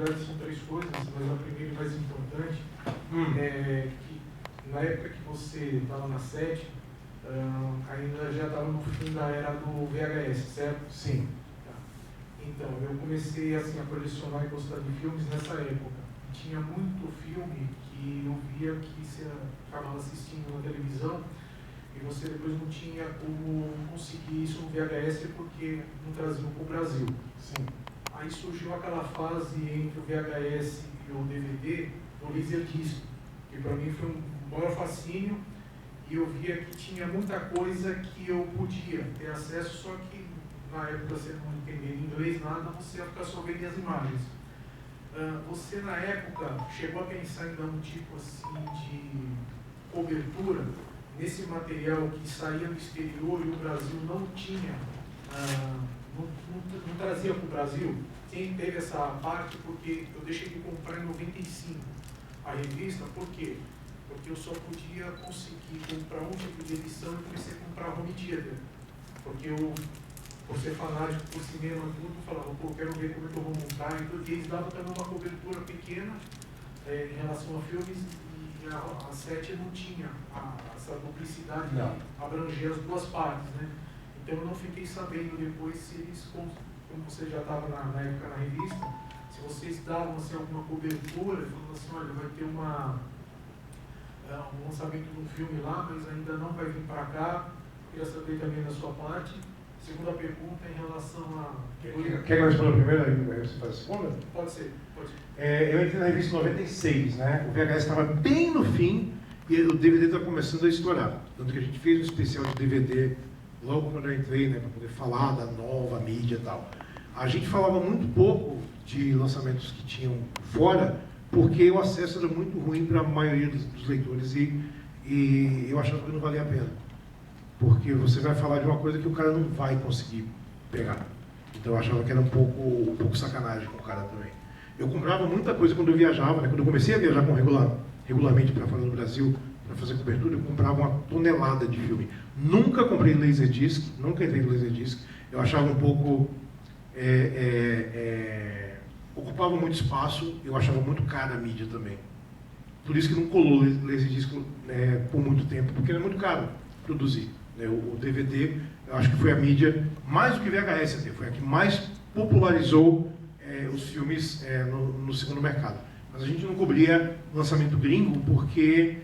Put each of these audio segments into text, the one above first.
verdade são três coisas, mas a primeira e mais importante é que na época que você estava na 7, ainda já estava no fim da era do VHS, certo? Sim. Tá. Então, eu comecei assim, a colecionar e gostar de filmes nessa época. Tinha muito filme que eu via que você acabava assistindo na televisão e você depois não tinha como conseguir isso no VHS porque não traziam para o Brasil. Sim. Aí surgiu aquela fase entre o VHS e o DVD, o Laserdisc, que para mim foi um maior fascínio, e eu via que tinha muita coisa que eu podia ter acesso, só que na época você não entendia inglês nada, você ia ficar só vendo as imagens. Você na época chegou a pensar em dar um tipo assim de cobertura nesse material que saía do exterior e o Brasil não tinha, não trazia para o Brasil? Quem teve essa parte, porque eu deixei de comprar em 95 a revista, por quê? Porque eu só podia conseguir comprar um tipo de edição e comecei a comprar home theater. Porque eu, por ser fanático por cinema, tudo, falava, pô, quero ver como é que eu vou montar. Então, eles davam também uma cobertura pequena em relação a filmes, e a 7 não tinha essa duplicidade de abranger as duas partes, né? Então eu não fiquei sabendo depois se eles, como você já estava na época na revista, se vocês davam assim, alguma cobertura, falando assim, olha, vai ter um lançamento de um filme lá, mas ainda não vai vir para cá. Eu queria saber também da sua parte. Segunda pergunta em relação a... Quer que eu responda a primeira e você faz a segunda? Pode ser, pode ser. Eu entrei na revista em 96, né? O VHS estava bem no fim e o DVD estava começando a estourar. Tanto que a gente fez um especial de DVD logo quando eu entrei, né? Para poder falar da nova mídia e tal. A gente falava muito pouco de lançamentos que tinham fora, porque o acesso era muito ruim para a maioria dos leitores e eu achava que não valia a pena. Porque você vai falar de uma coisa que o cara não vai conseguir pegar. Então eu achava que era um pouco sacanagem com o cara também. Eu comprava muita coisa quando eu viajava, né? Quando eu comecei a viajar regularmente para fora do Brasil, para fazer cobertura, eu comprava uma tonelada de filme. Nunca comprei Laserdisc, nunca entrei no Laserdisc. Eu achava um pouco... ocupava muito espaço, eu achava muito cara a mídia também. Por isso que não colou Laserdisc por muito tempo, porque era muito caro produzir. O DVD, eu acho que foi a mídia, mais do que VHS até, foi a que mais popularizou os filmes no segundo mercado. Mas a gente não cobria lançamento gringo porque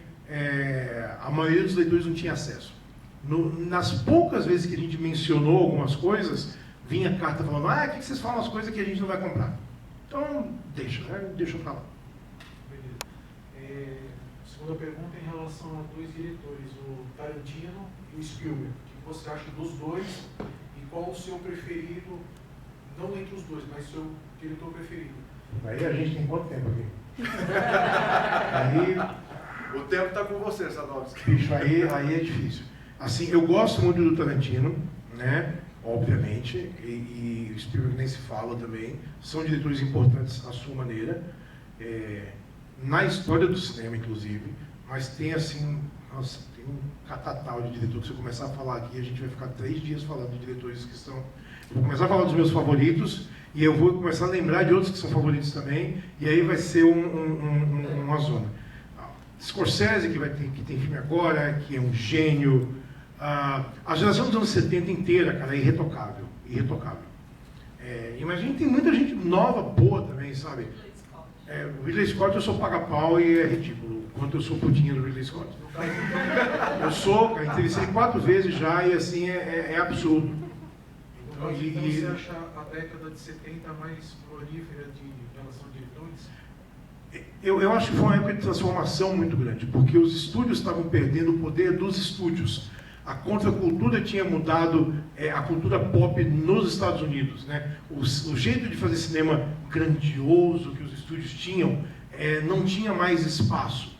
a maioria dos leitores não tinha acesso. Nas poucas vezes que a gente mencionou algumas coisas, vinha carta falando, o que vocês falam as coisas que a gente não vai comprar? Então, deixa eu falar. Beleza. Segunda pergunta em relação a dois diretores, o Tarantino e o Spielberg. O que você acha dos dois e qual o seu preferido, não entre os dois, mas seu diretor preferido? Aí a gente tem quanto tempo aqui? O tempo está com você, Sadovski. Bicho, aí é difícil. Assim, eu gosto muito do Tarantino, né? Obviamente, e o Spielberg nem se fala também. São diretores importantes à sua maneira. Na história do cinema, inclusive, mas tem assim, tem um catatal de diretores. Se eu começar a falar aqui, a gente vai ficar 3 dias falando de diretores que estão... Eu vou começar a falar dos meus favoritos, e eu vou começar a lembrar de outros que são favoritos também, e aí vai ser uma zona. Scorsese, que tem filme agora, que é um gênio. A geração dos anos 70 inteira, cara, é irretocável. Imagina, tem muita gente nova, boa também, sabe? O Ridley Scott eu sou paga-pau e é ridículo, quanto eu sou putinha do Ridley Scott. Eu sou, cara, entrevistei 4 vezes já e assim, é absurdo. Então você acha a década de 70 mais prolífera de relação de diretores? Eu acho que foi uma época de transformação muito grande, porque os estúdios estavam perdendo o poder dos estúdios. A contracultura tinha mudado a cultura pop nos Estados Unidos, né? O jeito de fazer cinema grandioso que os estúdios tinham não tinha mais espaço.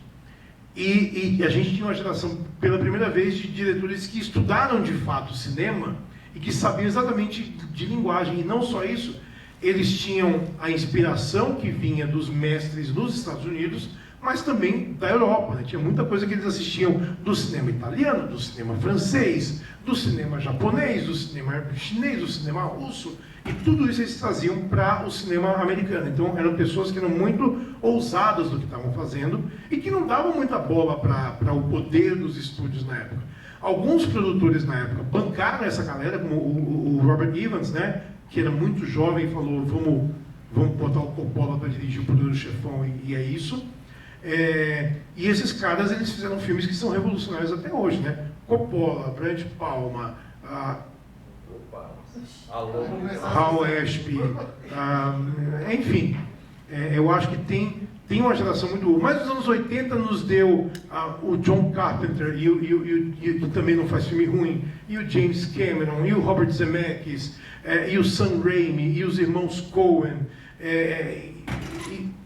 E a gente tinha uma geração, pela primeira vez, de diretores que estudaram de fato cinema e que sabiam exatamente de linguagem. E não só isso, eles tinham a inspiração que vinha dos mestres nos Estados Unidos, mas também da Europa, né? Tinha muita coisa que eles assistiam do cinema italiano, do cinema francês, do cinema japonês, do cinema chinês, do cinema russo. E tudo isso eles traziam para o cinema americano. Então eram pessoas que eram muito ousadas do que estavam fazendo e que não davam muita bola para o poder dos estúdios na época. Alguns produtores na época bancaram essa galera, como o Robert Evans, né, que era muito jovem e falou, vamos botar o Coppola para dirigir o Poderoso Chefão e é isso. E esses caras, eles fizeram filmes que são revolucionários até hoje, né? Coppola, Brian De Palma, Hal Ashby, enfim, eu acho que tem uma geração muito boa. Mas os anos 80 nos deu o John Carpenter, que também não faz filme ruim, e o James Cameron, e o Robert Zemeckis, e o Sam Raimi, e os irmãos Coen.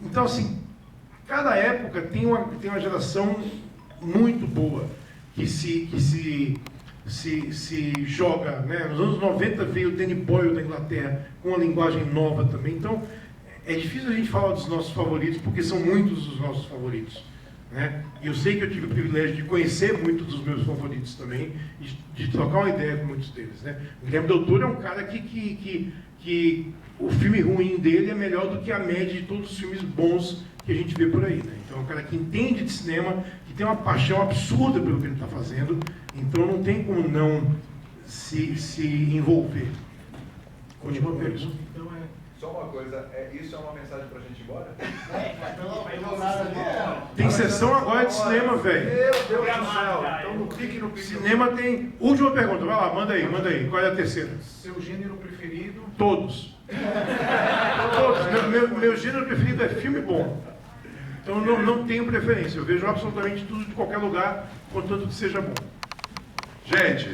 Então, assim, cada época tem uma geração muito boa que se joga, né? Nos anos 90 veio o Danny Boyle da Inglaterra com uma linguagem nova também. Então, é difícil a gente falar dos nossos favoritos, porque são muitos os nossos favoritos, né? E eu sei que eu tive o privilégio de conhecer muitos dos meus favoritos também, de trocar uma ideia com muitos deles, né? O Guilherme Del Toro é um cara que o filme ruim dele é melhor do que a média de todos os filmes bons que a gente vê por aí, né? Então é um cara que entende de cinema, que tem uma paixão absurda pelo que ele está fazendo, então não tem como não se envolver. Continua a pergunta. Então Só uma coisa, isso é uma mensagem pra gente ir embora? Tem sessão agora de cinema, velho. Meu Deus do céu, então no pique. Cinema tem... Última pergunta, vai lá, manda aí. Qual é a terceira? seu gênero preferido? Todos. Todos. Meu gênero preferido é filme bom. Então não tenho preferência. Eu vejo absolutamente tudo de qualquer lugar, contanto que seja bom. Gente,